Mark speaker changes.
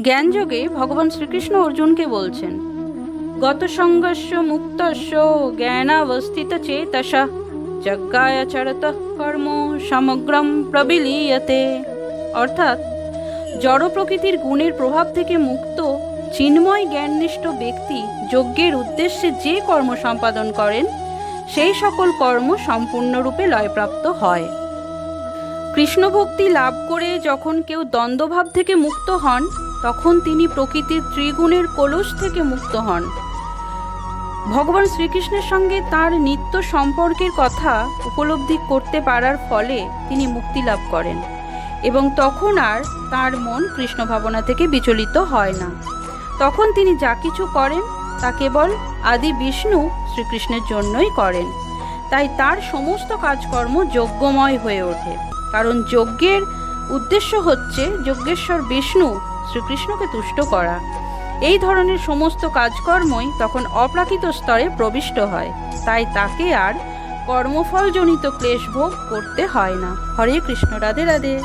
Speaker 1: জ্ঞানযোগে ভগবান শ্রীকৃষ্ণ অর্জুনকে বলছেন, গত সঙ্গস্য মুক্তস্য জ্ঞানাবস্থিত চেতসা যজ্ঞায়াচরত কর্ম সমগ্রম প্রবিলীয়তে। অর্থাৎ জড় প্রকৃতির গুণের প্রভাব থেকে মুক্ত চিন্ময় জ্ঞাননিষ্ঠ ব্যক্তি যজ্ঞের উদ্দেশ্যে যে কর্ম সম্পাদন করেন সেই সকল কর্ম সম্পূর্ণরূপে লয়প্রাপ্ত হয়। কৃষ্ণ ভক্তি লাভ করে যখন কেউ দ্বন্দ্বভাব থেকে মুক্ত হন, তখন তিনি প্রকৃতির ত্রিগুণের কলুষ থেকে মুক্ত হন। ভগবান শ্রীকৃষ্ণের সঙ্গে তার নিত্য সম্পর্কের কথা উপলব্ধি করতে পারার ফলে তিনি মুক্তি লাভ করেন এবং তখন আর তার মন কৃষ্ণ ভাবনা থেকে বিচলিত হয় না। তখন তিনি যা কিছু করেন তা কেবল আদি বিষ্ণু শ্রীকৃষ্ণের জন্যই করেন। তাই তার সমস্ত কাজকর্ম যজ্ঞময় হয়ে ওঠে, কারণ যজ্ঞের উদ্দেশ্য হচ্ছে যজ্ঞেশ্বর বিষ্ণু শ্রীকৃষ্ণকে তুষ্ট করা। এই ধরনের সমস্ত কাজকর্মই তখন অপ্রাকৃত স্তরে প্রবিষ্ট হয়, তাই তাকে আর কর্মফলজনিত ক্লেশ ভোগ করতে হয় না। হরে কৃষ্ণ, রাধে রাধে।